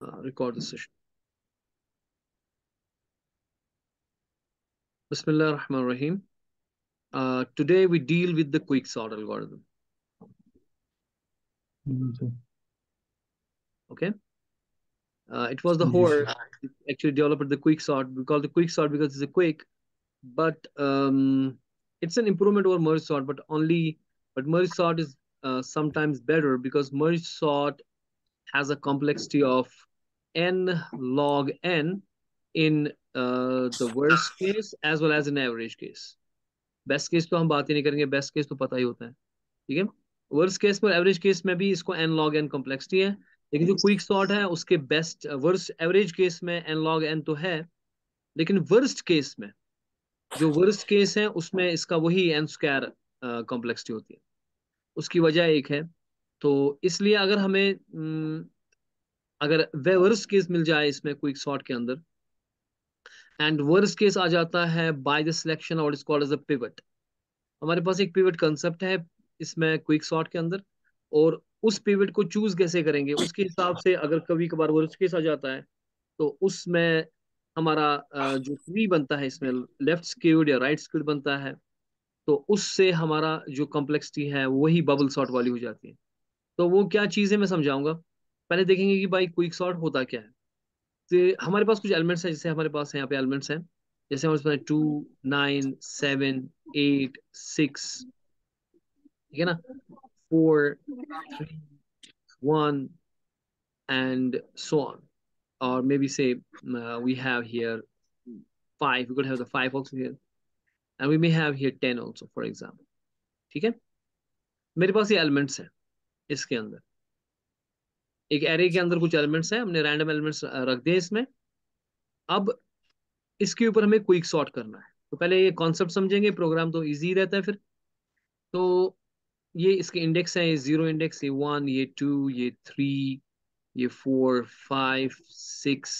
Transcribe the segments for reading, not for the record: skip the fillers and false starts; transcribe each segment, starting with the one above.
record the session. Bismillah ar-Rahman ar-Rahim. Today we deal with the quicksort algorithm. Okay. It was the Hoare actually developed the quicksort. We call the quicksort because it's a quick, but it's an improvement over merge sort. But merge sort is sometimes better because merge sort has a complexity of n log n in the worst case as well as in average case. Best case तो हम बात ही नहीं करेंगे, best case तो पता ही होता है, ठीक है। वर्स्ट केस में एवरेज केस में भी इसको एन लॉग एन कॉम्प्लेक्सिटी है, लेकिन जो क्विक सॉर्ट है उसके बेस्ट वर्स्ट एवरेज केस में एन लॉग एन तो है, लेकिन वर्स्ट केस में जो वर्स्ट केस है उसमें इसका वही एन स्क्वायर कॉम्प्लेक्सिटी होती है। उसकी वजह एक है, तो इसलिए अगर हमें अगर वर्स्ट केस मिल जाए इसमें क्विक सॉर्ट के अंदर, एंड वर्स्ट केस आ जाता है बाय द सिलेक्शन और it's called as a pivot. हमारे पास एक पिवट कंसेप्ट है इसमें क्विक सॉर्ट के अंदर, और उस पिवट को चूज कैसे करेंगे उसके हिसाब से अगर कभी कभार वर्स्ट केस आ जाता है तो उसमें हमारा जो ट्री बनता है इसमें लेफ्ट स्क्यूड या राइट स्क्यूड बनता है, तो उससे हमारा जो कॉम्प्लेक्सिटी है वही बबल सॉर्ट वाली हो जाती है। तो वो क्या चीज़ है मैं समझाऊंगा। पहले देखेंगे कि भाई क्विक सॉर्ट होता क्या है। तो हमारे पास कुछ एलिमेंट्स हैं, जैसे हमारे पास यहाँ पे एलिमेंट्स हैं, जैसे हमारे पास 2 9 7 8 6, ठीक है ना, 4 3 1 and so on, or maybe say we have here 5, we could have the 5 also here, and we may have here 10 also for example, ठीक है। मेरे पास ये एलिमेंट्स हैं, इसके अंदर एक एरे के अंदर कुछ एलिमेंट्स हैं, हमने रैंडम एलिमेंट्स रख दिए इसमें। अब इसके ऊपर हमें क्विक सॉर्ट करना है, तो पहले ये कॉन्सेप्ट समझेंगे, प्रोग्राम तो इजी रहता है फिर। तो ये इसके इंडेक्स हैं, ये 0 इंडेक्स, ये 1, ये 2, ये 3, ये 4 5 6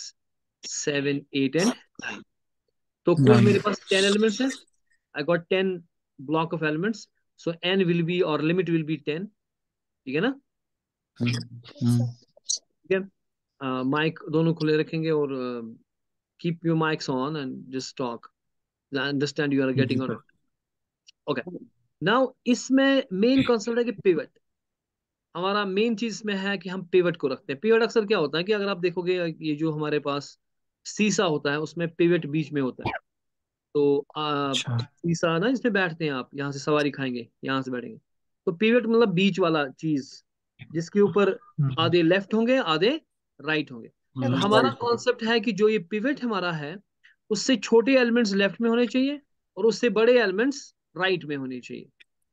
7 8 एंड 9। तो कुल मेरे पास 10 एलिमेंट्स हैं। I got 10 block of elements, so n will be और लिमिट विल बी 10, ठीक है ना। ठीक है, माइक दोनों खुले रखेंगे और keep your mics on and just talk, understand you are getting और नॉट। ओके, नाउ इसमें मेन कॉन्सेप्ट है कि पिवट। हमारा मेन चीज इसमें है कि हम पिवट को रखते हैं। पिवट अक्सर क्या होता है कि अगर आप देखोगे ये जो हमारे पास सीसा होता है उसमें पिवट बीच में होता है। तो सीसा ना जिसमें बैठते हैं आप, यहाँ से सवारी खाएंगे, यहाँ से बैठेंगे, तो पिवट मतलब बीच वाला चीज जिसके ऊपर आधे लेफ्ट होंगे आधे राइट होंगे। तो हमारा कॉन्सेप्ट है कि जो ये पिवट हमारा है उससे छोटे एलिमेंट्स लेफ्ट में होने चाहिए और उससे बड़े एलिमेंट्स राइट में होने चाहिए।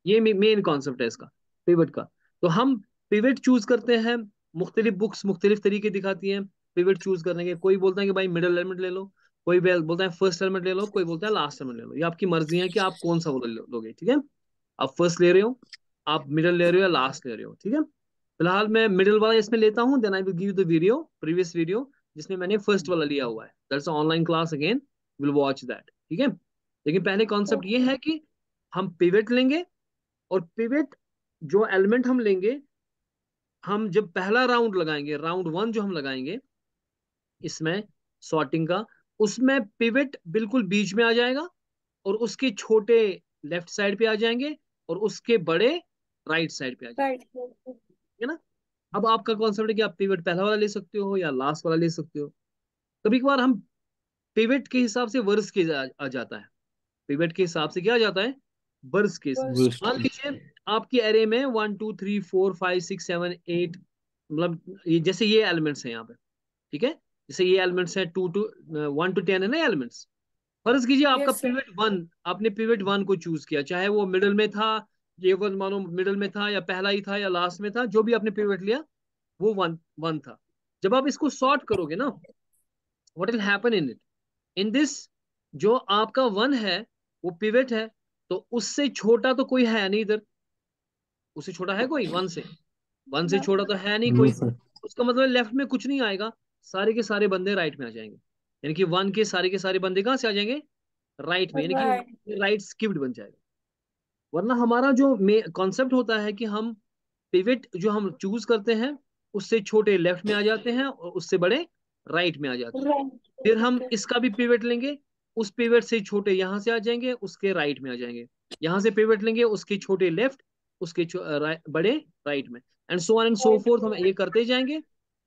ये मेन कॉन्सेप्ट है इसका, पिवट का। तो हम पिवट चूज करते हैं, मुख्तलिफ बुक्स मुख्तलिफ तरीके दिखाती हैं पिवट चूज करने के। कोई बोलता है कि भाई मिडल एलिमेंट ले लो, कोई बोलता है फर्स्ट एलिमेंट ले लो, कोई बोलता है लास्ट एलिमेंट ले लो। ये आपकी मर्जी है कि आप कौन सा लोगे, ठीक है। आप फर्स्ट ले रहे हो, आप मिडल ले रहे हो या लास्ट ले रहे हो, ठीक है। फिलहाल मैं मिडिल वाला इसमें लेता हूँ, then I will give the video, previous video जिसमें मैंने फर्स्ट वाला लिया हुआ है, that's online class, again will watch that, ठीक है। लेकिन पहले कॉन्सेप्ट ये है कि हम पिवट लेंगे, और पिवट जो एलिमेंट हम लेंगे, हम जब पहला राउंड लगाएंगे, राउंड 1 जो हम लगाएंगे इसमें सॉर्टिंग का, उसमें पिवट बिल्कुल बीच में आ जाएगा और उसके छोटे लेफ्ट साइड पे आ जाएंगे और उसके बड़े राइट साइड पे आ जाएंगे, ठीक है ना। अब आपका कॉन्सेप्ट है कि आप पिवट पहला वाला ले सकते हो या लास्ट वाला ले सकते हो। कभी कभार हम पिवट के हिसाब से वर्स केस आ जाता है, पिवट के हिसाब से क्या आ जाता है, वर्स केस। मान लीजिए आपकी एरे में 1 2 3 4 5 6 7 8, मतलब ये जैसे ये एलिमेंट्स हैं यहाँ पे, ठीक है, जैसे ये एलिमेंट्स हैं 1 to 10 है ना एलिमेंट्स। फर्ज कीजिए आपका पिवट 1, आपने पिवट 1 को चूज किया, चाहे वो मिडल में था, ये वन मानो मिडल में था या पहला ही था या लास्ट में था, जो भी आपने पिवट लिया वो वन वन था। जब आप इसको सॉर्ट करोगे ना, what will happen in it, in this, जो आपका 1 है वो पिवट है, तो उससे छोटा तो कोई है नहीं इधर। उससे छोटा है कोई 1 से? 1 से छोटा तो है नहीं कोई। उसका मतलब लेफ्ट में कुछ नहीं आएगा, सारे के सारे बंदे राइट में आ जाएंगे। यानी कि 1 के सारे बंदे कहाँ से आ जाएंगे, राइट में, यानी कि राइट स्किप्ड बन जाएगा। वरना हमारा जो कॉन्सेप्ट होता है कि हम पिवट जो हम चूज करते हैं उससे छोटे लेफ्ट में आ जाते हैं और उससे बड़े राइट में आ जाते हैं। फिर हम ओके। इसका भी पिवट लेंगे, उस पिवट से छोटे यहां से आ जाएंगे, उसके राइट में आ जाएंगे। यहां से पिवट लेंगे, उसके छोटे लेफ्ट, उसके बड़े राइट में, and so on and so fourth. हम ये करते जाएंगे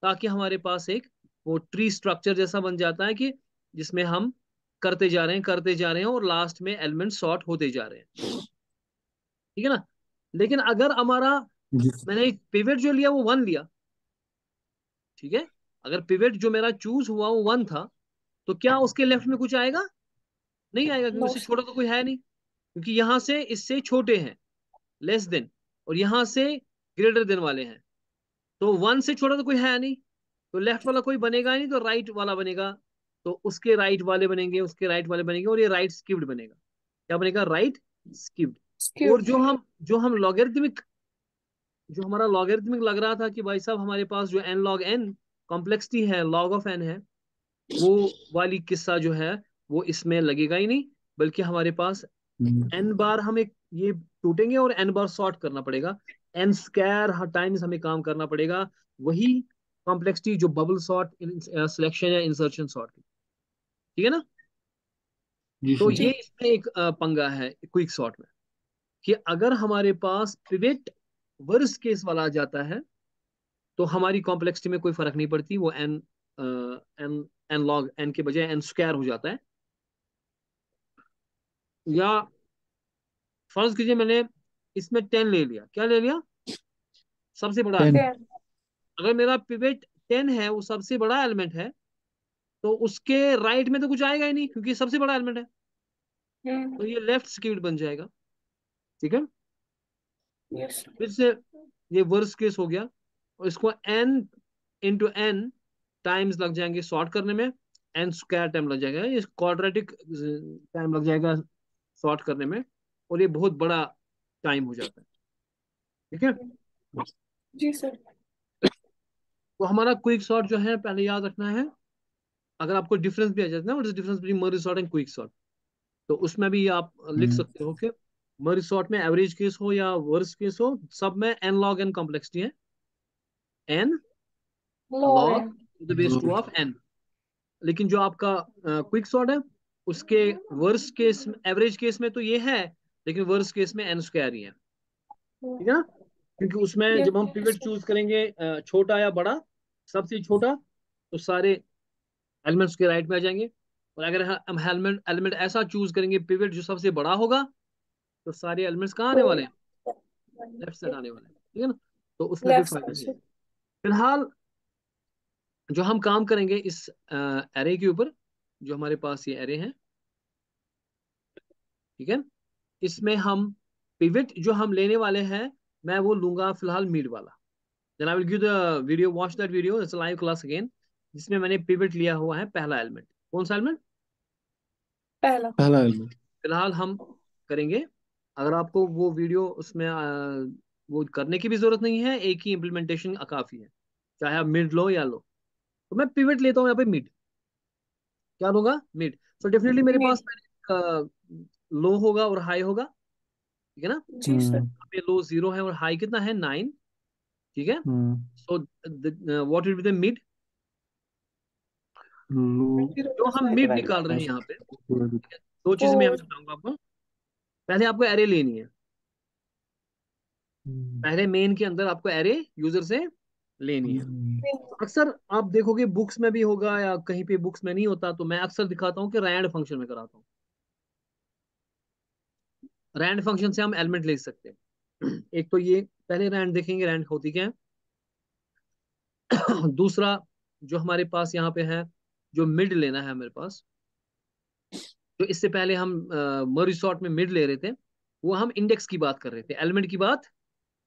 ताकि हमारे पास एक वो ट्री स्ट्रक्चर जैसा बन जाता है कि जिसमें हम करते जा रहे हैं, करते जा रहे हैं, और लास्ट में एलिमेंट सॉर्ट होते जा रहे हैं। ठीक है ना? लेकिन अगर हमारा, जी मैंने एक पिवट जो लिया वो 1 लिया, ठीक है, अगर पिवट जो मेरा चूज हुआ वो 1 था, तो क्या उसके लेफ्ट में कुछ आएगा? नहीं आएगा, क्योंकि नो उससे सर। छोटा तो कोई है नहीं, क्योंकि यहां से इससे छोटे हैं, लेस देन, और यहां से ग्रेटर देन वाले हैं। तो 1 से छोटा तो कोई है नहीं, तो लेफ्ट वाला कोई बनेगा ही नहीं, तो राइट वाला बनेगा। तो उसके राइट वाले बनेंगे, उसके राइट वाले बनेंगे, और ये राइट स्किप्ड बनेगा। क्या बनेगा? Right skipped. और स्क्यूब। जो हम लॉगरिथमिक, जो हमारा लॉगरिथमिक लग रहा था कि भाई साहब हमारे पास जो एन लॉग एन कॉम्प्लेक्सिटी है, लॉग ऑफ एन है, वो वाली किस्सा जो है वो इसमें लगेगा ही नहीं, बल्कि हमारे पास एन बार हम एक ये टूटेंगे और एन बार सॉर्ट करना पड़ेगा। एन स्क्वायर हर टाइम्स हमें काम करना पड़ेगा, वही कॉम्प्लेक्सिटी जो बबल सॉर्ट, सिलेक्शन या इंसर्शन सॉर्ट की। ठीक है ना? जी तो सर। ये जी। इसमें एक पंगा है क्विक सॉर्ट में, कि अगर हमारे पास पिवट वर्स्ट केस वाला आ जाता है, तो हमारी कॉम्प्लेक्सिटी में कोई फर्क नहीं पड़ती, वो n n n log n के बजाय एन स्क्वायर हो जाता है। या फर्ज कीजिए मैंने इसमें 10 ले लिया, क्या ले लिया? सबसे बड़ा 10। एलिमेंट। 10। अगर मेरा पिवट 10 है, वो सबसे बड़ा एलिमेंट है, तो उसके राइट में तो कुछ आएगा ही नहीं, क्योंकि सबसे बड़ा एलिमेंट है। तो ये लेफ्ट स्क्यूड बन जाएगा। ठीक है? यस। फिर से ये वर्स्ट केस हो गया, और इसको एन इंटू एन टाइम्स लग जाएंगे सॉर्ट करने में, एन स्क्वायर टाइम लग जाएगा, ये क्वाड्रेटिक टाइम लग जाएगा सॉर्ट करने में, और ये बहुत बड़ा टाइम हो जाता है। ठीक है? जी सर। तो हमारा क्विक सॉर्ट जो है पहले याद रखना है। अगर आपको डिफरेंस भी आ जाता है ना, what is difference between merge sort and quick sort, तो उसमें भी आप लिख सकते हो कि मर्ज सॉर्ट में एवरेज केस हो या वर्स्ट केस हो, सब में एन लॉग एन कॉम्प्लेक्सिटी है, n log log n. To the base 2 of n. लेकिन जो आपका क्विक सॉर्ट है, उसके वर्स्ट केस, एवरेज केस में तो ये है, लेकिन वर्स्ट केस में एन स्क्वायर ही है। ठीक है ना? क्योंकि उसमें जब हम पिवट यस। चूज करेंगे छोटा या बड़ा, सबसे छोटा, तो सारे एलिमेंट्स के राइट में आ जाएंगे। और अगर हम एलिमेंट एलिमेंट ऐसा चूज करेंगे पिवट जो सबसे बड़ा होगा, तो सारे एलिमेंट्स कहाँ आने तो वाले हैं? लेफ्ट साइड आने वाले हैं। ठीक है ना? तो उसमें कोई लेफ्ट फायदा साइड नहीं से। है। फिलहाल जो हम काम करेंगे इस एरे के ऊपर, जो हमारे पास ये एरे है, ठीक है, इसमें हम पिवट जो हम लेने वाले हैं, मैं वो लूंगा फिलहाल मिड वाला। Then I will give the video, watch that video, it's live class again, जिसमें मैंने पिवट लिया हुआ है पहला एलिमेंट। कौन सा एलिमेंट? पहला। पहला एलिमेंट। फिलहाल हम करेंगे। अगर आपको वो वीडियो उसमें वो करने की भी जरूरत नहीं है, एक ही इम्प्लीमेंटेशन काफी है, चाहे आप मिड लो या लो। तो मैं पिवट लेता हूँ यहाँ पे मिड। क्या लूंगा? मिड। सो डेफिनेटली मेरे पास मिड। लो होगा और हाई होगा। ठीक है ना? जी सर। यहाँ पे लो 0 है और हाई कितना है? 9। ठीक है? So what will be the mid? Low. Zero जो प्लस हम नाइन मिड डिवाइड निकाल रहे हैं बाई यहाँ पे, ठीक है, दो चीजें मैं यहाँ 4। बताऊंगा आपको। पहले आपको एरे लेनी है, पहले मेन के अंदर आपको एरे यूजर से लेनी है। तो अक्सर आप देखोगे बुक्स में भी होगा या कहीं पे बुक्स में नहीं होता, तो मैं अक्सर दिखाता हूँ कि रैंड फंक्शन में कराता हूँ। रैंड फंक्शन से हम एलिमेंट ले सकते हैं। एक तो ये पहले रैंड देखेंगे, रैंड होती क्या है। दूसरा जो हमारे पास यहाँ पे है, जो मिड लेना है मेरे पास, जो इससे पहले हम मर्ज सॉर्ट में मिड ले रहे थे, वो हम इंडेक्स की बात कर रहे थे, एलिमेंट की बात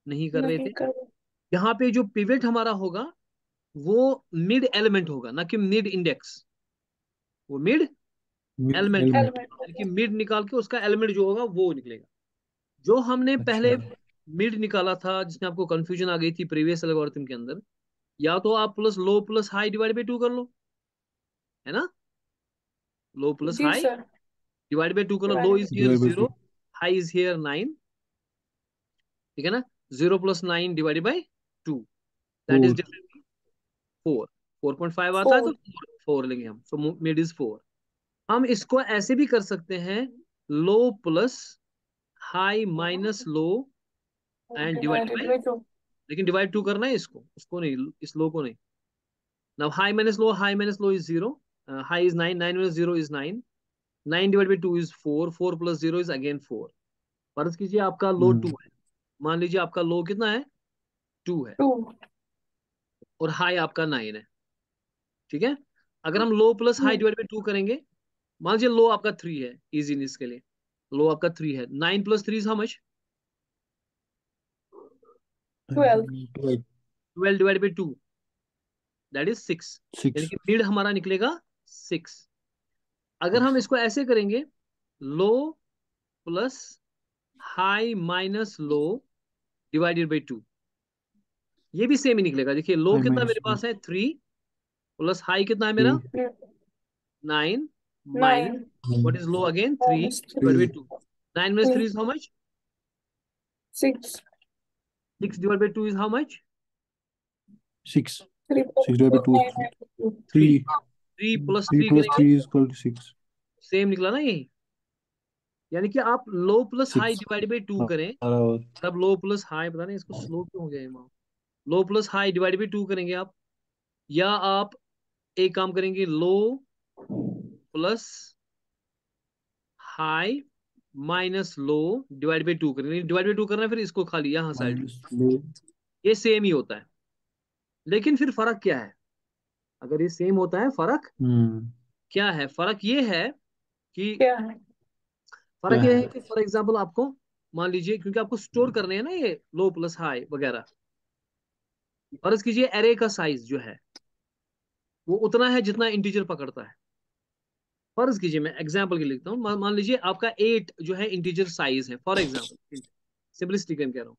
नहीं कर रहे नहीं थे। कर। यहाँ पे जो पिवट हमारा होगा वो मिड एलिमेंट होगा, ना कि मिड इंडेक्स। वो मिड मिड एलिमेंट होगा, एलिमेंट। एलिमेंट यानी कि होगा। मिड निकाल के उसका एलिमेंट जो होगा वो निकलेगा। जो हमने अच्छा। पहले मिड निकाला था, जिसमें आपको कंफ्यूजन आ गई थी प्रीवियस एल्गोरिथम के अंदर, या तो आप plus low plus high divide by 2 कर लो, है ना? लो प्लस जी हाई सर। डिवाइड बाई 2 कर लो। Low divide. Is here divide by 0, 2। High is here 9। ठीक है ना? 0 plus 9 divided by 2, that is 4। Different. 4, 4.5 आता है तो 4 लेंगे हम, सो मिड इज 4। हम इसको ऐसे भी कर सकते हैं, low plus high minus low and divide divided by, by 2। लेकिन डिवाइड 2 करना है इसको, उसको नहीं, इस लो को नहीं। Now high minus low is 0, high is 9, 9 minus 0 is 9, 9 divide by 2 is 4, 4 plus 0 is again 4। फर्ज कीजिए आपका लो 2 है, मान लीजिए आपका लो कितना है, 2 है, 2। और हाई आपका 9 है, ठीक है। अगर हम लो प्लस हाई डिवाइड बाई 2 करेंगे, मान लीजिए लो आपका 3 है, इजीनेस के लिए लो आपका 3 है, 9 plus 3 is how much, 12। 12 divide by 2, that is 6, यानी 6 कि मिड हमारा निकलेगा 6। अगर हम इसको ऐसे करेंगे, low plus high minus low divided by 2, ये भी सेम ही निकलेगा। देखिए लो हाई कितना माइनस मेरे पास है, 3, प्लस हाई कितना है मेरा, 3 9, 9 minus what is low again, 3 minus divide by 3 2, 9 minus 3 is how much, 6। 6 divide by 2 is how much, 6 3 6 divided by 2 3, 3 3 plus 3 3 plus करेंगे, 3 is equal to 6 सेम निकला ना यही। यानी कि आप लो प्लस हाई 6 डिवाइड बाई 2 करें, बराबर तब लो प्लस हाई, पता नहीं इसको स्लो क्यों हो गया ये माँ, low plus high divide by 2 करेंगे आप, या आप एक काम करेंगे, low plus high minus low divide by 2 करेंगे, डिवाइड बाई 2 करना है फिर इसको खाली यहाँ साइड में, minus low ये सेम ही होता है। लेकिन फिर फर्क क्या है, अगर ये सेम होता है, फर्क क्या है, फर्क ये है कि, क्या है? फर्क क्या ये है है कि फॉर एग्जांपल आपको, मान लीजिए क्योंकि आपको स्टोर करने हैं ना ये लो प्लस हाई वगैरह, फर्ज कीजिए एरे का साइज जो है वो उतना है जितना इंटीजर पकड़ता है। फर्ज कीजिए, मैं एग्जांपल के लिए लिखता हूँ, मान लीजिए आपका 8 जो है इंटीजर साइज है, फॉर एग्जांपल सिंपलिस्टिक कह रहा हूँ,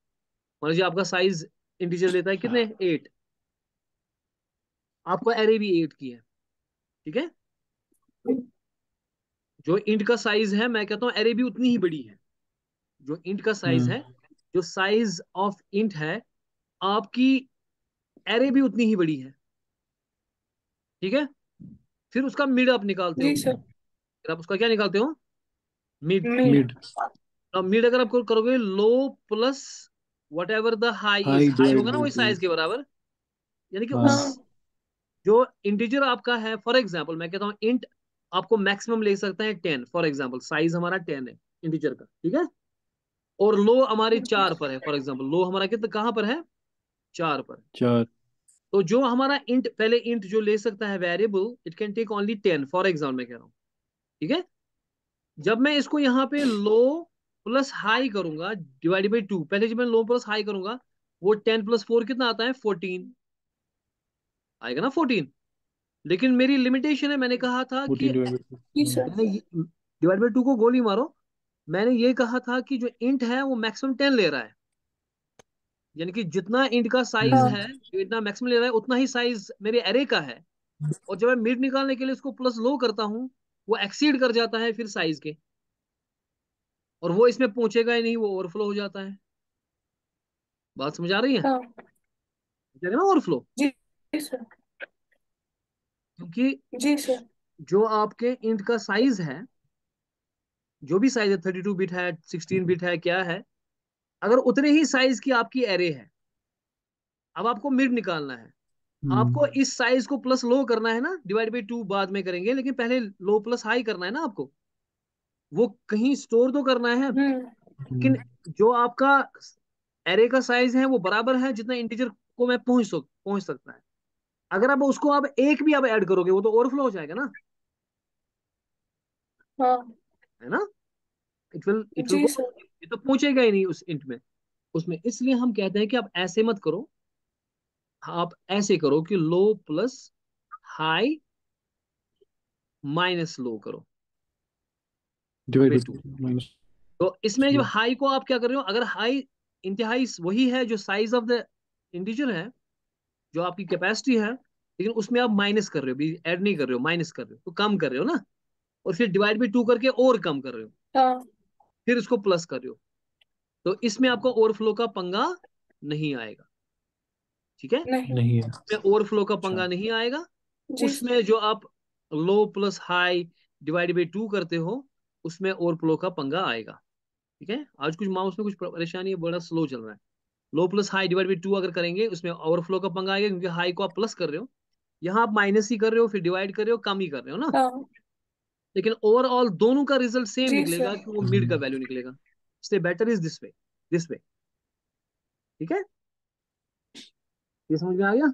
मान लीजिए आपका साइज इंटीजर लेता है कितने, 8, आपको एरे भी 8 की है, ठीक है। जो इंट का साइज है, मैं कहता हूँ एरे भी उतनी ही बड़ी है, जो इंट का साइज है, जो साइज ऑफ इंट है, आपकी एरे भी उतनी ही बड़ी है, ठीक है। फिर उसका मिड आप निकालते हो, जी सर। फिर आप उसका क्या निकालते हो, मिड। मिड। mid अब मिड अगर आप करोगे, low plus whatever the high is, high high divided होगा ना by वही 2 साइज के बराबर, यानी कि उस, हाँ। जो इंटीजर आपका है, फॉर एग्जाम्पल मैं कहता हूँ इंट आपको मैक्सिमम ले सकते हैं 10, फॉर एग्जाम्पल साइज हमारा 10 है इंटीजर का, ठीक है, और लो हमारी 4 पर है, फॉर एग्जाम्पल लो हमारा कितना कहाँ पर है, 4 पर। 4 तो जो हमारा इंट, पहले इंट जो ले सकता है variable, it can take only 10, for example मैं कह रहा हूँ, ठीक है। जब मैं इसको यहाँ पे लो प्लस हाई करूंगा डिवाइड बाई 2, पहले जब मैं लो प्लस हाई करूंगा, वो 10 प्लस 4 कितना आता है, 14 आएगा ना, 14। लेकिन मेरी लिमिटेशन है, मैंने कहा था कि 14 divided by जी 2 सर। मैंने डिवाइड बाई 2 को गोली मारो, मैंने ये कहा था कि जो इंट है वो मैक्सिमम 10 ले रहा है, यानी कि जितना इंट का साइज हाँ। है, जो इतना मैक्सिमम ले रहा है, उतना ही साइज मेरे एरे का है। और जब मैं मिड निकालने के लिए उसको प्लस लो करता हूँ, वो एक्सीड कर जाता है फिर साइज के, और वो इसमें पहुंचेगा ही नहीं, वो ओवरफ्लो हो जाता है। बात समझ आ रही है, हाँ। ना ओवरफ्लो, जी जी सर। क्योंकि जी सर। जो आपके इंट का साइज है, जो भी साइज है, 32 बिट है, 16 बिट है, क्या है, अगर उतने ही साइज की आपकी एरे है, अब आपको मिड निकालना है, आपको इस साइज को प्लस लो करना है ना, डिवाइड बाई 2 बाद में करेंगे, लेकिन पहले लो प्लस हाई करना है ना आपको, वो कहीं स्टोर तो करना है, लेकिन जो आपका एरे का साइज है वो बराबर है जितना इंटीजर को मैं पहुंच सकता है। अगर आप उसको आप एक भी आप ऐड करोगे, वो तो ओवरफ्लो हो जाएगा ना, हाँ। है ना, इट विल जी गो, सर। ये तो पहुंचेगा ही नहीं उस इंट में, उसमें। इसलिए हम कहते हैं कि आप ऐसे मत करो, आप ऐसे करो कि लो प्लस हाई माइनस लो करो बाई divided 2। by minus तो इसमें जो low हाई को आप क्या कर रहे हो, अगर हाई इंतहाई वही है जो साइज ऑफ द इंटीजर है, जो आपकी कैपेसिटी है, लेकिन उसमें आप माइनस कर रहे हो, भी ऐड नहीं कर रहे हो, माइनस कर रहे हो, तो कम कर रहे हो ना, और फिर डिवाइड बाई 2 करके और कम कर रहे हो, हाँ। फिर इसको प्लस कर रहे हो, तो इसमें आपको ओवरफ्लो का पंगा नहीं आएगा। ठीक है, नहीं। नहीं है। उसमें ओवरफ्लो का अच्छा। पंगा नहीं आएगा। जी सर। उसमें जो आप लो प्लस हाई डिवाइड बाई 2 करते हो, उसमें ओवरफ्लो का पंगा आएगा। ठीक है, आज कुछ माउस में कुछ परेशानी है, बड़ा स्लो चल रहा है। लो प्लस हाई डिवाइड बाई 2 अगर करेंगे, उसमें ओवरफ्लो का पंगा आएगा, क्योंकि हाई को आप प्लस कर रहे हो, यहाँ आप माइनस ही कर रहे हो, फिर डिवाइड कर रहे हो, कम ही कर रहे हो ना। हाँ। लेकिन ओवरऑल दोनों का रिजल्ट सेम जी निकलेगा, सर। कि वो मिड का वैल्यू निकलेगा। इसलिए better is this way, this way. ठीक है, ये समझ में आ गया।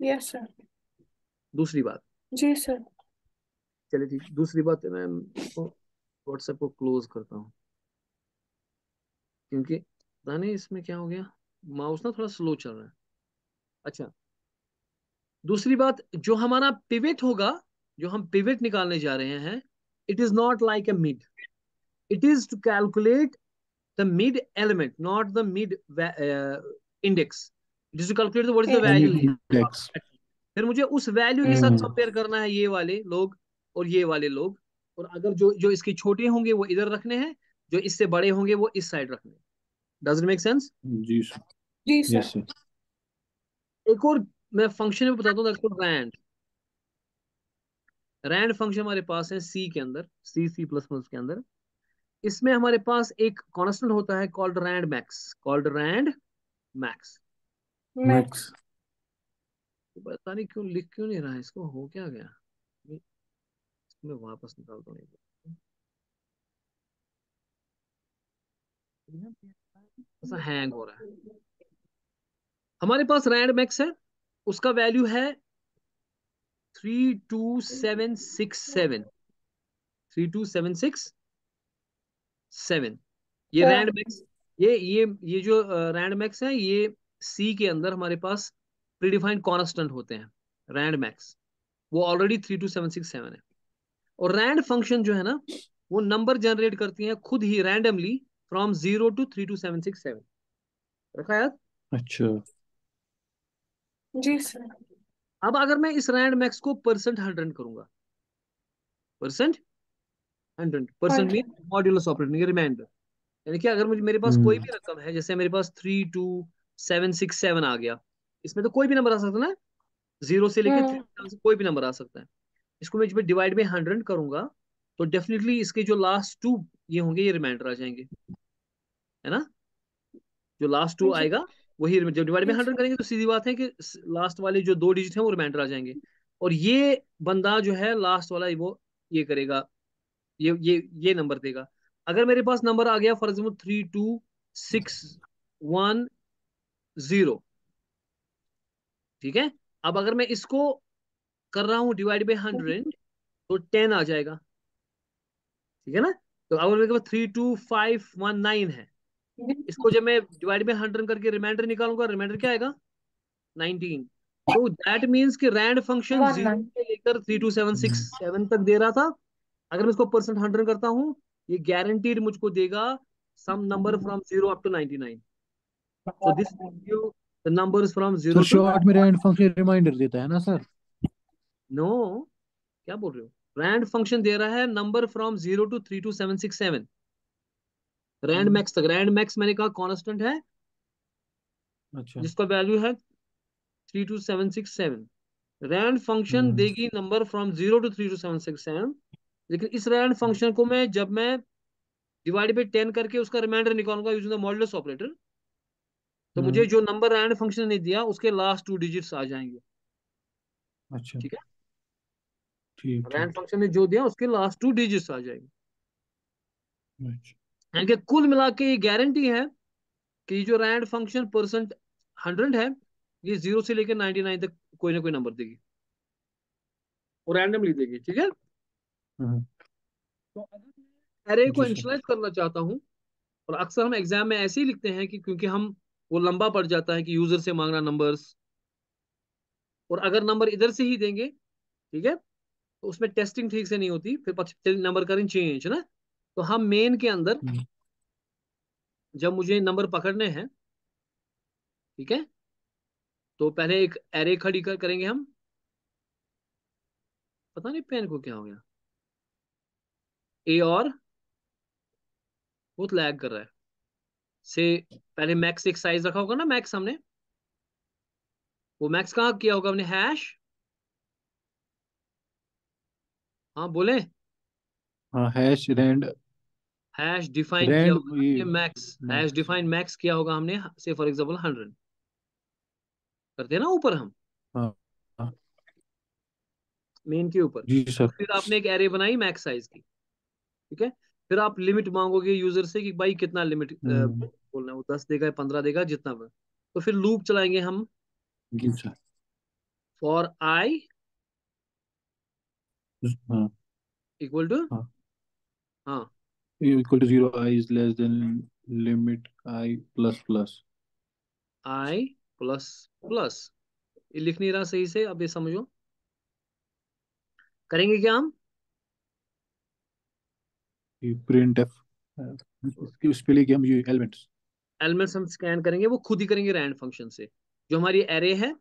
Yes sir. दूसरी बात, जी सर। चलिए ठीक, दूसरी बात है, मैं इसको व्हाट्सएप को क्लोज करता हूँ, क्योंकि पता नहीं इसमें क्या हो गया, माउस ना थोड़ा स्लो चल रहा है। अच्छा, दूसरी बात, जो हमारा पिवट होगा, जो हम पिवट निकालने जा रहे हैं, it is not like a mid, it is to calculate the mid element, not the mid index. It is to calculate what is the hmm. Value. Index. फिर मुझे उस वैल्यू के साथ हम्म। हम्म। कंपेयर करना है, ये वाले लोग और ये वाले लोग। और अगर जो जो इसके छोटे होंगे वो इधर रखने हैं, जो इससे बड़े होंगे वो इस साइड रखने हैं। Does it make sense? जी सर। जी यस सर। सर। एक और मैं फंक्शन में बताता हूँ, that's called rand. Rand function हमारे पास है सी के अंदर, सी सी प्लस प्लस के अंदर। इसमें हमारे पास एक कांस्टेंट होता है called rand max, called rand max. Max. पता नहीं क्यों लिख क्यों नहीं रहा है, इसको हो क्या गया। मैं वापस निकालता हूँ ऐसा हैंग हो रहा है। हमारे पास रैंड मैक्स है, उसका वैल्यू है 32767, 32767। ये हाँ। रैंड मैक्स, ये जो रैंड मैक्स है, ये सी के अंदर हमारे पास प्रीडिफाइंड कॉन्स्टेंट होते हैं। रैंड मैक्स वो ऑलरेडी 32767 है। और रैंड फंक्शन जो है ना, वो नंबर जनरेट करती है खुद ही रैंडमली फ्रॉम 0 to 32767। रखा याद। अच्छा। जी सर। अब अगर मैं इस रैंड मैक्स को परसेंट 100 करूंगा, percent 100, percent mean 100। Modulus operator, reminder. यानी कि अगर मुझे, मेरे पास कोई हम्म। भी रकम है, जैसे मेरे पास 32767 आ गया, इसमें तो कोई भी नंबर आ सकता है ना, 0 से लेके हम्म। 3 से कोई भी नंबर आ सकता है। इसको मैं जब डिवाइड बाई 100 करूंगा, तो डेफिनेटली इसके जो लास्ट टू ये होंगे, ये रिमाइंडर आ जाएंगे, है ना। जो लास्ट टू जी। आएगा वही, जब डिवाइड बाई जी 100 सर। करेंगे तो सीधी बात है कि लास्ट वाले जो 2 डिजिट हैं वो रिमाइंडर आ जाएंगे। और ये बंदा जो है लास्ट वाला, वो ये करेगा, ये नंबर देगा। अगर मेरे पास नंबर आ गया फॉर एग्जाम्पल 32610, ठीक है। अब अगर मैं इसको कर रहा हूँ डिवाइड बाई 100, तो 10 आ जाएगा, ठीक है ना। तो अगर मेरे पास 32519 है, इसको जब मैं डिवाइड बाई 100 करके रिमाइंडर निकालूंगा, रिमाइंडर क्या आएगा, 19। तो दैट मीन्स कि रैंड फंक्शन वन 0 नाइन। से लेकर 32767 तक दे रहा था। अगर मैं इसको परसेंट 100 करता हूँ, ये गारंटीड मुझको देगा some number from 0 up to 99। So this you the numbers from सर 0 to, शॉर्ट में रैंड फंक्शन रिमाइंडर देता है ना सर? नो, क्या बोल रहे हो, रैंड फंक्शन दे रहा है number from 0 to 32767, rand max तक। रैंड मैक्स मैंने कहा कांस्टेंट है, अच्छा। जिसका वैल्यू है 32767। Rand function hmm. देगी नंबर फ्रॉम 0 to 32767। लेकिन इस रैंड फंक्शन को मैं, जब मैं डिवाइड बाई 10 करके उसका रिमाइंडर निकालूंगा यूजिंग द मॉडुलस ऑपरेटर, तो मुझे हम्म। जो नंबर रैंड फंक्शन ने दिया उसके लास्ट 2 डिजिट्स आ जाएंगे। अच्छा। ठीक है, ठीक रैंड ठीक फंक्शन ने जो दिया उसके लास्ट 2 डिजिट्स आ जाएंगे। ठीक। यानी कि कुल मिला के ये गारंटी है कि जो रैंड फंक्शन परसेंट 100 है, ये 0 से लेकर 99 तक कोई ना कोई नंबर देगी, और रैंडमली देगी। ठीक है। हम्म। तो अगर मैं एरे को जी सर। इनिशियलाइज करना चाहता हूँ, और अक्सर हम एग्जाम में ऐसे ही लिखते हैं कि क्योंकि हम, वो लंबा पड़ जाता है कि यूजर से मांगना नंबर्स, और अगर नंबर इधर से ही देंगे, ठीक है, तो उसमें टेस्टिंग ठीक से नहीं होती, फिर नंबर करें चेंज, है ना। तो हम मेन के अंदर, हम्म। जब मुझे नंबर पकड़ने हैं, ठीक है, तो पहले एक एरे खड़ी करेंगे हम। पता नहीं पेन को क्या हो गया, ए और बहुत लैग कर रहा है से। पहले मैक्स एक साइज रखा होगा ना, मैक्स हमने, वो मैक्स कहाँ किया होगा हमने? हैश, हाँ बोले, हाँ हैश रैंड, हैश डिफाइन किया रैंड होगा ये ये max, hash max. Define max किया होगा हमने, से फॉर एग्जांपल 100 करते हैं ना ऊपर हम, हाँ हाँ मेन के ऊपर। जी और सर। फिर आपने एक एरे बनाई मैक्स साइज की, ठीक है। फिर आप लिमिट मांगोगे यूजर से कि भाई कितना लिमिट हम्म। बोलना है, वो 10 देगा या 15 देगा जितना भी। तो फिर लूप चलाएंगे हम, जी सर। फॉर आई हाँ इक्वल टू, हाँ हाँ, equal to 0, i is less than limit i plus plus. I plus plus. ये लिख नहीं रहा सही से, अब ये समझो। करेंगे क्या हम? प्रिंट एफ, इसके उस पे लेके हम ये एलिमेंट्स। एलिमेंट्स हम स्कैन करेंगे, वो खुद ही करेंगे रैंड फंक्शन से। जो हमारी एरे है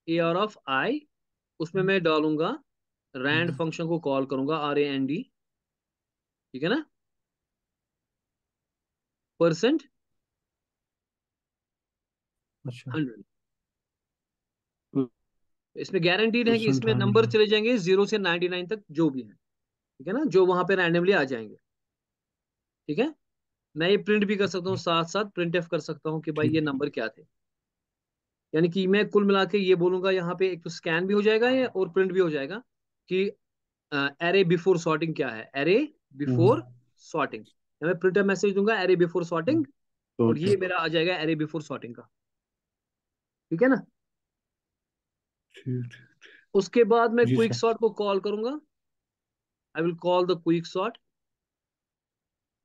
ए आर ऑफ आई, उसमें मैं डालूंगा रैंड फंक्शन को कॉल करूंगा, RAND, ठीक है ना, परसेंट अच्छा 100। इसमें गारंटीड है कि परसेंट इसमें नंबर 100। चले जाएंगे 0 से 99 तक जो भी है, ठीक है ना, जो वहां पे रैंडमली आ जाएंगे, ठीक है। मैं ये प्रिंट भी कर सकता हूँ, साथ साथ प्रिंट एफ कर सकता हूँ कि भाई ठीक। ये नंबर क्या थे। यानी कि मैं कुल मिला के ये बोलूंगा, यहाँ पे एक तो स्कैन भी हो जाएगा ये और प्रिंट भी हो जाएगा कि एरे बिफोर सॉर्टिंग क्या है, एरे बिफोर सॉर्टिंग। मैं प्रिंट एफ मैसेज दूंगा एरे बिफोर सॉर्टिंग, तो और ये मेरा आ जाएगा एरे बिफोर सॉर्टिंग का, ठीक है ना। ठीक। उसके बाद मैं जी क्विक सर। सॉर्ट को कॉल करूंगा, I will call the quick sort,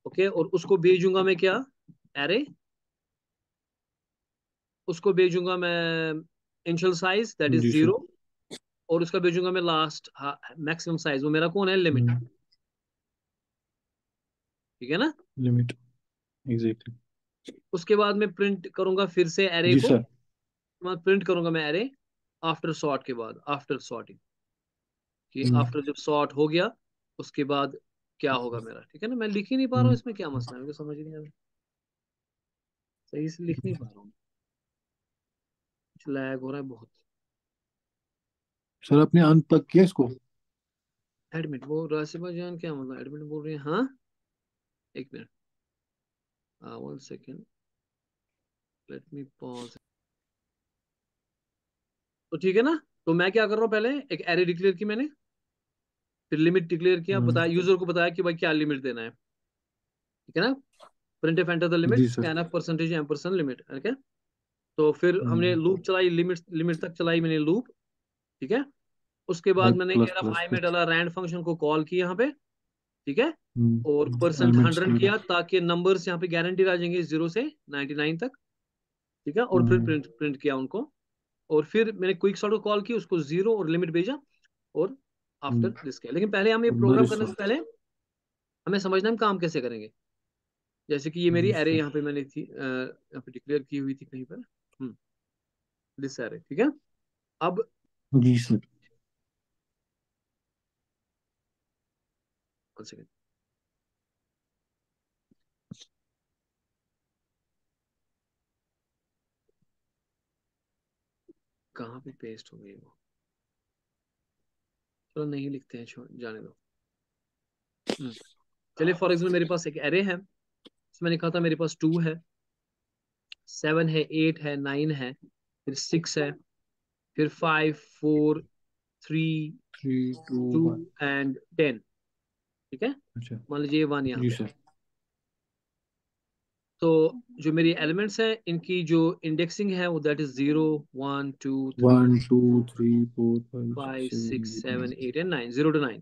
okay. और उसको भेजूंगा मैं क्या, एरे, उसको भेजूंगा मैं इनिशियल साइज दैट इज जी सर। 0, और उसका भेजूंगा मैं लास्ट मैक्सिमम साइज, वो मेरा कौन है, लिमिट, ठीक है ना। Limit exactly. उसके बाद मैं प्रिंट करूंगा फिर से एरे जी को, सर। मैं प्रिंट करूंगा मैं एरे आफ्टर सॉर्ट के बाद, आफ्टर सॉर्टिंग, कि आफ्टर जब सॉर्ट हो गया उसके बाद क्या होगा मेरा, ठीक है ना। मैं लिख ही नहीं पा रहा हूँ, इसमें क्या मसला है, मुझे समझ नहीं आ रहा, सही से लिख नहीं पा रहा हूँ, कुछ लैग हो रहा है बहुत। सर आपने अंत तक किया इसको? एडमिट, वो राशिबा जान क्या मतलब एडमिट बोल रही है, हाँ, एक minute, 1 second, let me pause. तो ठीक है ना, तो मैं क्या कर रहा हूँ, पहले एक एरे डिक्लेयर की मैंने, फिर लिमिट डिक्लेयर किया, बताया यूजर को, बताया कि भाई क्या लिमिट देना है, ठीक है ना। Print f enter the limit जी sir. Scan f percentage ampersand limit, ठीक है। तो फिर हमने लूप चलाई, लिमिट लिमिट तक चलाई मैंने लूप, ठीक है। उसके आई बाद मैंने प्लस एयर ऑफ प्लस आई में प्लस। डाला, रैंड फंक्शन को कॉल किया यहाँ पे, ठीक है। और परसेंट एलिमेंट्स 100 की। किया ताकि नंबर्स यहाँ पे गारंटी आ जाएंगे 0 से 99 तक, ठीक है। और फिर हम्म। प्रिंट प्रिंट किया उनको, और फिर मैंने क्विक सॉर्ट को कॉल किया, उसको 0 और लिमिट भेजा, और आफ्टर दिस किया। लेकिन पहले हम ये द प्रोग्राम करने से रिजल्ट। पहले हमें समझना है हम काम कैसे करेंगे। जैसे कि ये मेरी जी एरे सर। यहाँ पे मैंने थी, यहाँ पे डिक्लेयर की हुई थी कहीं पर, दिस एरे, ठीक है। अब जी सर। one second, कहाँ पे पेस्ट हो गई वो, चलो नहीं लिखते हैं, छोड़ जाने दो। हम्म, चलिए फॉर एग्जाम्पल मेरे पास एक एरे है, उसमें लिखा था मेरे पास 2 है, 7 है, 8 है, 9 है, फिर 6 है, फिर 5, 4, 3, 2 3 2 1। एंड 10, ठीक है। अच्छा मान लीजिए 1 यहाँ जी पे। सर। तो जो मेरी एलिमेंट्स हैं इनकी जो इंडेक्सिंग है वो दैट इज 0, 1, 2, 3, 1 2 3 4 5 6 5, 6, 7 8 7, 9। 8 and 9, 0 to 9।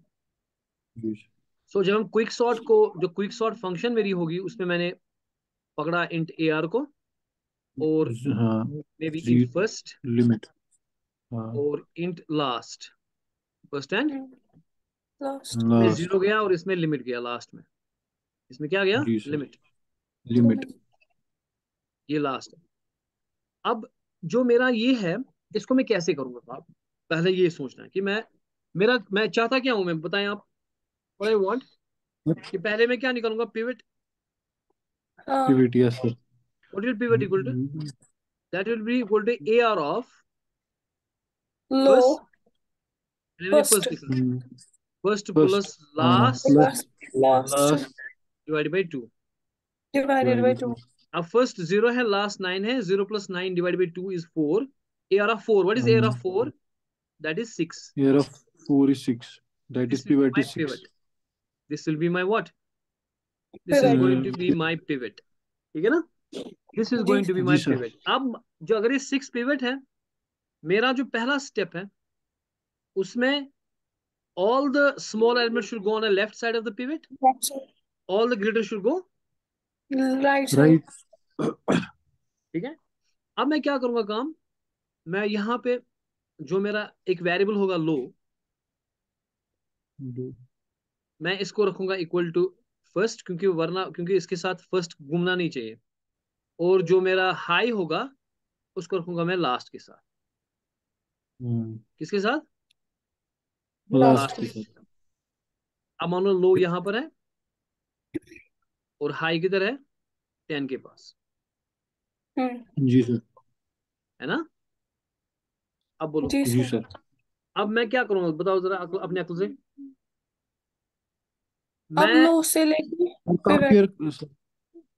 जी सर। सो जब हम क्विक सॉर्ट को, जो क्विक सॉर्ट फंक्शन मेरी होगी उसमें मैंने पकड़ा इंट AR को, और हाँ मे बी जी इंट फर्स्ट, लिमिट। हाँ और int last, first and, last. इसमें लास्ट। 0 गया और इसमें लिमिट गया लास्ट में, इसमें क्या गया, जी सर। Limit, limit. ये लास्ट है। अब जो मेरा ये है, इसको मैं कैसे करूंगा साहब, पहले ये सोचना है कि मैं चाहता क्या हूं, मैं बताएं आप, व्हाट आई वांट, कि पहले मैं क्या निकालूंगा, पिवट, हाँ। Activity yes sir. What will pivot equal to, that will be equal to AR of Low. First, मैंने First. फर्स्ट लिखा, first first plus last plus Last. Last divide by 2। Divided by 2. अब first 0 है, last 9 है, 0 plus 9 divide by 2 is 4। AR of 4, what is AR of 4? That is 6. here of 4 is 6, that is This will be pivot my is 6. pivot. This will be my what? This is Pivot. going to be my pivot. ठीक है ना? This is जी going to be जी my sir pivot. अब जो अगर ये 6 pivot है, मेरा जो पहला स्टेप है उसमें all the small elements should go on the left side of the pivot, Left side. all the greater should go, Right side. Right ठीक है? अब मैं क्या करूंगा काम, मैं यहाँ पे जो मेरा एक वेरिएबल होगा लो, मैं इसको रखूंगा इक्वल टू फर्स्ट, क्योंकि इसके साथ फर्स्ट घूमना नहीं चाहिए, और जो मेरा हाई होगा उसको रखूंगा मैं लास्ट के साथ। किसके साथ? Last. लास्ट के साथ अब मान लो लो यहाँ पर है और हाई किधर है, 10 के पास, जी सर है ना? अब बोलो, जी जी सर. सर अब मैं क्या करूंगा बताओ जरा अपने अक्ल से। अब मैं लो से लेके pivot. कंपेयर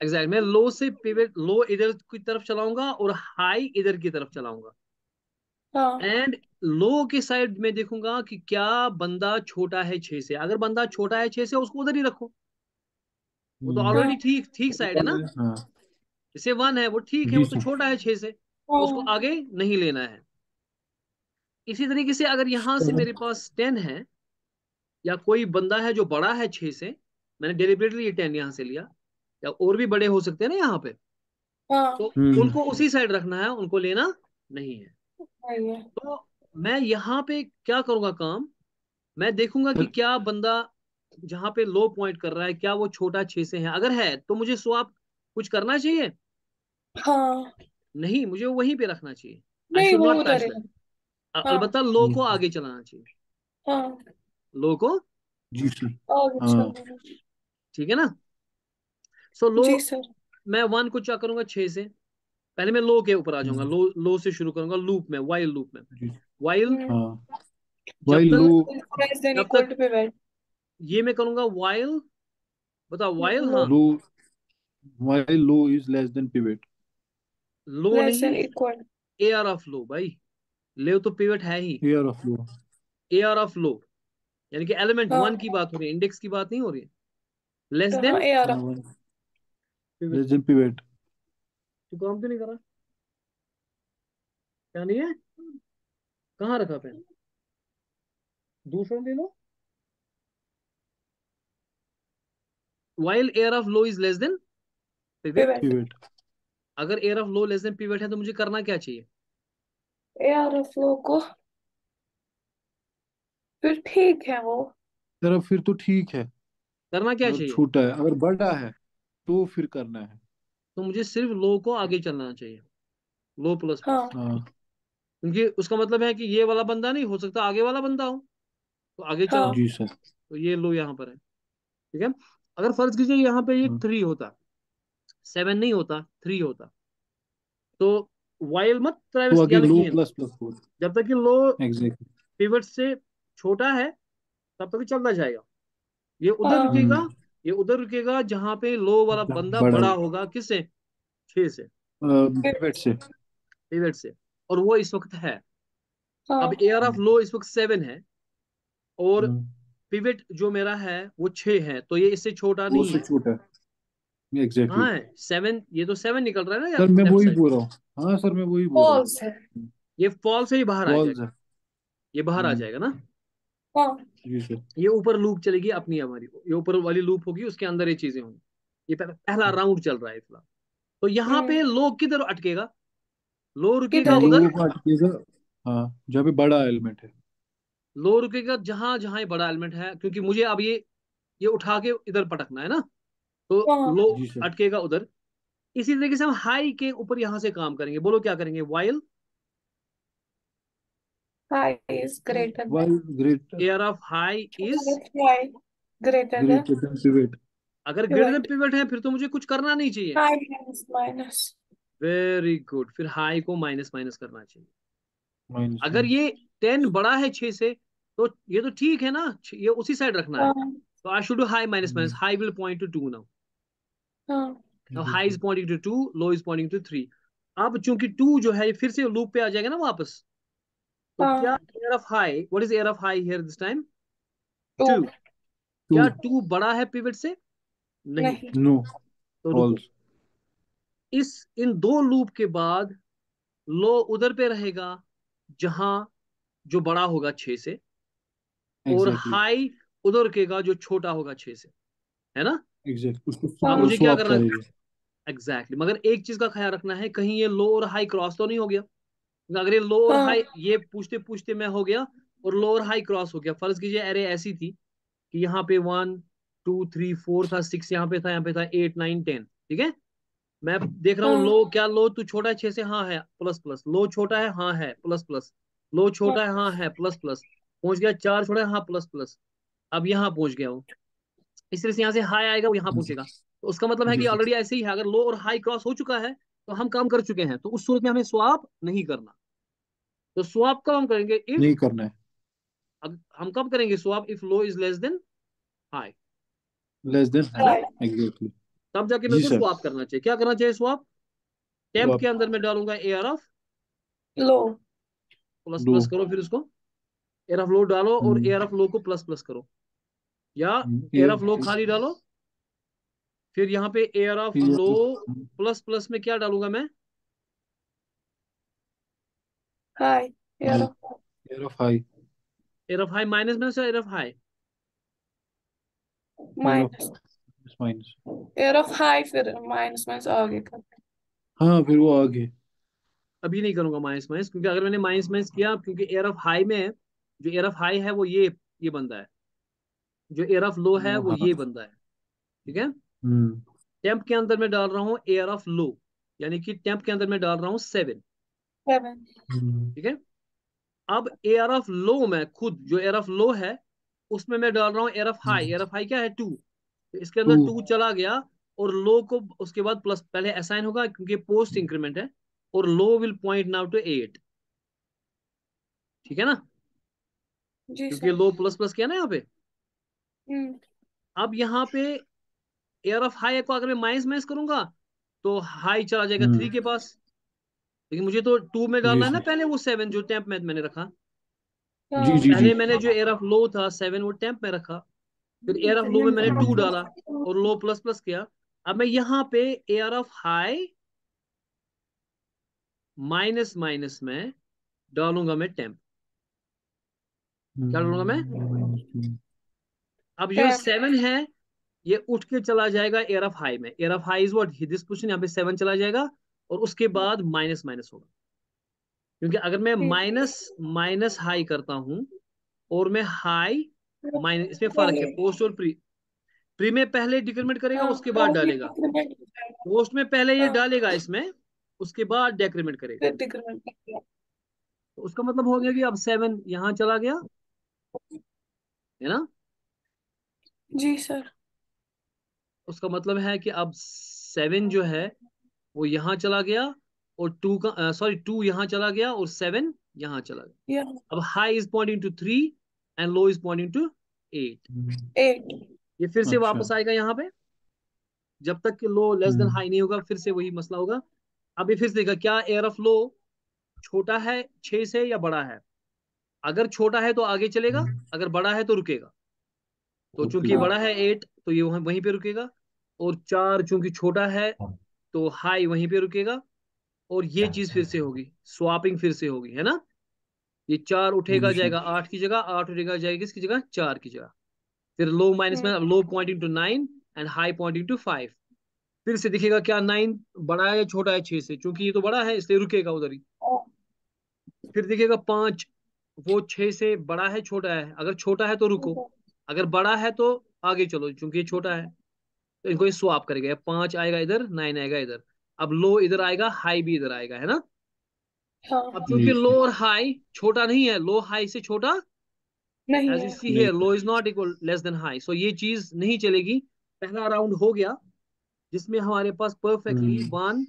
एग्जैक्ट मैं लो से पिवट, लो इधर की तरफ चलाऊंगा और हाई इधर की तरफ चलाऊंगा, हाँ. एंड लो के साइड में देखूंगा कि क्या बंदा छोटा है 6 से। अगर बंदा छोटा है 6 से उसको उधर ही रखो, वो तो ऑलरेडी हाँ. ठीक ठीक साइड है ना। हाँ जैसे 1 है वो ठीक है, जी वो तो सर छोटा है 6 से, तो उसको हाँ. आगे नहीं लेना है। इसी तरीके से अगर यहां से मेरे पास 10 है या कोई बंदा है जो बड़ा है 6 से, मैंने डेलिबरेटली ये 10 यहां से लिया, या और भी बड़े हो सकते हैं ना यहाँ पे, हाँ. तो उनको उसी साइड रखना है, उनको लेना नहीं है। सही है. तो मैं यहाँ पे क्या करूंगा काम, मैं देखूंगा कि क्या बंदा जहां पे लो पॉइंट कर रहा है क्या वो छोटा 6 से है। अगर है तो मुझे स्वैप कुछ करना चाहिए? हाँ. नहीं, मुझे वहीं पे रखना चाहिए। आई नहीं शुड वो नॉट उधर टच है. दैट। हाँ. अलबत्ता लो को आगे चलाना चाहिए, हाँ. लो को, जी सर आगे हाँ चलो. ठीक है ना? सो लो, जी सर. मैं 1 को क्या करूंगा 6 से, पहले मैं लो के ऊपर आ जाऊंगा, हम्म, लो से शुरू करूंगा लूप में, वाइल लूप में। जी वाइल हाँ जब वाई तक लो Less than जब equal तक to pivot. ये मैं करूंगा वाइल, बताओ वाइल, Low. हाँ, low y low is less than pivot low Less नहीं, than equal. A R of low भाई, ले तो पिवट है ही, air of low A R of low, यानी कि एलिमेंट हाँ. 1 की बात हो रही है, इंडेक्स की बात नहीं हो रही है। लेस तो हाँ देन ए आ रहा. पिवट। लेस देन पिवट तू काम क्यों नहीं कर रहा? क्या नहीं है? कहाँ रखा पेन? दूसरा ले लो। While air of low is less than pivot, Pivot. Pivot अगर air of low less than pivot है तो मुझे करना क्या चाहिए? ए आ रहा फ्लो को. फिर ठीक है वो. तरफ फिर तो ठीक है, करना क्या अगर चाहिए? छोटा है अगर बड़ा है तो फिर करना है। तो मुझे सिर्फ लो को आगे चलना चाहिए, लो प्लस हाँ. प्लस, हाँ क्योंकि उसका मतलब है कि ये वाला बंदा नहीं हो सकता, आगे वाला बंदा हो, तो आगे चलाओ। हाँ. जी सर तो ये लो यहाँ पर है, ठीक है। अगर फर्ज कीजिए यहाँ पे ये हाँ 3 होता, 7 नहीं होता, 3 होता, तो वाइल मत तो ट्राइवर्स आगे यानी लो कि प्लस प्लस फोर जब तक कि लो एग्जैक्टली पिवट से छोटा है तब तक चलता जाएगा। ये उधर हाँ. रुकेगा, ये उधर रुकेगा जहां पे लो वाला बंदा बड़ा बड़ा होगा, किससे? 6 से, पिवट से पिवट से, और वो इस वक्त है। अब हाँ. एयर ऑफ लो इस वक्त 7 है, और हम्म, पिवट जो मेरा है वो 6 है, तो ये इससे छोटा वो नहीं से है। छोटा है एग्जैक्टली। कहाँ है 7? ये तो 7 निकल रहा है ना यार, सर मैं लेफ्ट वही साइड। बोल रहा हूँ, हाँ सर मैं वही बोल रहा फॉल्स है. हूँ, ये फॉल से ही बाहर आ वॉल्स जाएगा, है। ये बाहर आ जाएगा ना। हाँ. जी सर ये ऊपर लूप चलेगी अपनी हमारी, ये ऊपर वाली लूप होगी, उसके अंदर ये चीजें होंगी। ये पहला राउंड चल रहा है फिलहाल। तो यहाँ पे लो किधर अटकेगा? लो रुकेगा किधर है. उधर, लो का अटकेगा, हाँ जहाँ पे बड़ा एलिमेंट है। लो रुकेगा जहां जहां ये बड़ा एलिमेंट है, क्योंकि मुझे अब ये उठा के इधर पटकना है ना, तो हाँ. लो जी सर अटकेगा उधर। इसी तरीके से हम हाई के ऊपर यहां से काम करेंगे, बोलो क्या करेंगे? While High is greater why than. Greater air of high is, High greater than greater than pivot अगर ग्रेटर देन pivot. पिवट है फिर तो मुझे कुछ करना नहीं चाहिए। High minus minus. Very good, फिर हाई को माइनस माइनस करना चाहिए। माइनस अगर ये 10 बड़ा है 6 से, तो ये तो ठीक है ना, ये उसी साइड रखना है। हाँ तो I should do high minus minus, high will point two 2 now. हाँ Now high is pointing to 2, low is pointing to 3। अब चूंकि 2 जो है ये फिर से लूप पे आ जाएगा ना वापस, तो क्या हाँ air of high, what is air of high here this time? 2। 2 क्या 2 2 बड़ा है पिवट से? नहीं। नहीं no तो रुको, false इन दो लूप के बाद लो उधर पे रहेगा जहां जो बड़ा होगा 6 से, और exactly हाई उधर रुकेगा जो छोटा होगा 6 से, है ना? exactly उसको अब हाँ मुझे क्या swap करना है? करेगा एग्जैक्टली, मगर एक चीज का ख्याल रखना है, कहीं ये लो और हाई क्रॉस तो नहीं हो गया। अगर ये लो और हाँ हाई, ये पूछते पूछते मैं हो गया और लो और हाई क्रॉस हो गया, फर्ज कीजिए एरे ऐसी थी कि यहाँ पे 1 2 3 4 था, 6 यहाँ पे था, यहाँ पे था 8 9 10, ठीक है। मैं देख रहा हूँ हाँ लो, क्या लो तू छोटा है 6 से? हाँ है, प्लस प्लस। लो छोटा है? हाँ है, प्लस प्लस। लो हाँ छोटा है? हाँ है, प्लस प्लस। पहुंच गया 4 छोटा है? हाँ, प्लस प्लस। अब यहाँ पहुंच गया वो, इस तरह से यहाँ से हाई आएगा, वो यहाँ पहुंचेगा। तो उसका मतलब है कि जी जी ऑलरेडी ऐसे ही है, अगर लो और हाई क्रॉस हो चुका है तो हम काम कर चुके हैं, तो उस सूरत में हमें स्वैप नहीं करना। तो स्वैप कब हम करेंगे? इफ, नहीं करना है हम कब करेंगे swap? If low is less than high, less than है high ना? right exactly तब जाके मेरे जी को सर स्वैप करना चाहिए। क्या करना चाहिए स्वैप? टेम्प के swap अंदर मैं डालूंगा air of low plus low plus करो, फिर उसको एयर ऑफ लो डालो और एयर ऑफ लो को प्लस प्लस करो, या एयर ये ऑफ लो खाली डालो, फिर यहाँ पे एयर ऑफ ये लो प्लस प्लस में क्या डालूंगा मैं? High air high of air of high air of high minus में से air of high? Air of minus minus air of high फिर माइनस माइनस आगे कर हाँ फिर वो आगे अभी नहीं करूंगा माइनस माइनस, क्योंकि अगर मैंने माइनस माइनस किया, क्योंकि एयर ऑफ हाई में जो एयर ऑफ हाई है वो ये बंदा है, जो एयर ऑफ लो है वो हाँ ये बंदा है, ठीक है। हम्म टेम्प के अंदर मैं डाल रहा हूँ एयर ऑफ लो, यानी कि टेम्प के अंदर मैं डाल रहा हूँ 7, 7 ठीक है। अब एयर ऑफ लो में खुद जो एयर ऑफ लो है उसमें मैं डाल रहा हूँ air of high. Air of high क्या है? 2। तो इसके टू अंदर 2 चला गया, और लो को उसके बाद प्लस पहले असाइन होगा क्योंकि पोस्ट इंक्रीमेंट है, और लो विल पॉइंट नाउ टू 8, ठीक है ना, जी क्योंकि सर लो प्लस प्लस किया ना यहाँ पे। हम्म अब यहाँ पे एयर ऑफ हाई को अगर मैं माइनस माइनस करूंगा तो हाई चला जाएगा 3 हम्म के पास, लेकिन मुझे तो 2 में जी डालना है ना सर पहले, वो 7 जो टेम्प में मैंने रखा। जी हाँ जी जी पहले मैंने जो एयर ऑफ लो था 7 वो टेम्प में रखा, फिर एयर ऑफ लो में मैंने 2 डाला और लो प्लस प्लस किया। अब मैं यहाँ पे air of high minus minus में डालूंगा मैं टेम्प। क्या डालूंगा मैं? अब जो टेम्प 7 है ये उठ के चला जाएगा एयर ऑफ हाई में। Air of high is what this position, यहाँ पे 7 चला जाएगा और उसके बाद माइनस माइनस होगा, क्योंकि अगर मैं माइनस माइनस हाई करता हूं और मैं हाई माइनस, इसमें फर्क है पोस्ट और प्री। प्री में पहले डिक्रीमेंट करेगा हाँ उसके बाद वो भी डालेगा, डिक्रीमेंट हो जाएगा पोस्ट में पहले ये हाँ डालेगा इसमें, उसके बाद डेक्रीमेंट करेगा। फिर डिक्रीमेंट किया तो उसका मतलब हो गया कि अब 7 यहाँ चला गया, है ना। जी सर उसका मतलब है कि अब 7 जो है वो यहाँ चला गया, और 2 का सॉरी 2 यहाँ चला गया और 7 यहाँ चला गया। या अब high is pointing to 3 and low is pointing to 8। 8 ये फिर से अच्छा वापस आएगा यहाँ पे, जब तक कि लो लेस देन हाई नहीं होगा फिर से वही मसला होगा। अब ये फिर से देखा, क्या एयर ऑफ लो छोटा है 6 से या बड़ा है? अगर छोटा है तो आगे चलेगा, अगर बड़ा है तो रुकेगा। तो चूंकि रुकेगा बड़ा हाँ है 8 तो ये वहीं पे रुकेगा, और 4 चूंकि छोटा है तो हाई वहीं पे रुकेगा, और ये चीज फिर से होगी, स्वापिंग फिर से होगी, है ना। ये 4 उठेगा जी सर जाएगा 8 की जगह, 8 उठेगा जाएगा किसकी जगह? 4 की जगह। फिर लो माइनस में, low pointing to 9 and high pointing to 5। फिर से दिखेगा क्या 9 बड़ा है या छोटा है 6 से, क्योंकि ये तो बड़ा है इसलिए रुकेगा उधर ही। फिर दिखेगा 5, वो 6 से बड़ा है छोटा है? अगर छोटा है तो रुको, अगर बड़ा है तो आगे चलो, क्योंकि ये छोटा है। तो इनको ये स्वैप करेगा, 5 आएगा इधर, 9 आएगा इधर। अब लो इधर आएगा, हाई भी इधर आएगा, है ना। अब हाँ चूंकि जी लो सर और हाई छोटा नहीं है, लो हाई से छोटा, नहीं एज यू है सी नहीं here low is not equal less than high, so ये चीज नहीं चलेगी। पहला राउंड हो गया जिसमें हमारे पास परफेक्टली 1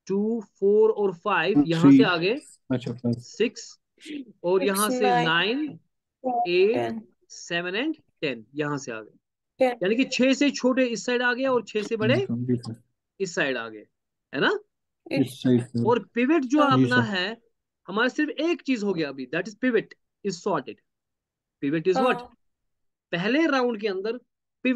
2 4 और 5, टू यहां थ्री से आगे अच्छा फाइव 6 और यहाँ It's से 9, 9, 8, 10, 7 एंड 10 यहाँ से आ गए, 10. यानी कि 6 से छोटे इस साइड आ गए और 6 से बड़े जी सर, इस साइड आ गए, है ना। It, इस साइड सर। और पिवट जो हाँ, जी अपना सर। है, हमारा सिर्फ एक चीज हो गया अभी, that is pivot is sorted. Pivot is what, हाँ, पहले राउंड के अंदर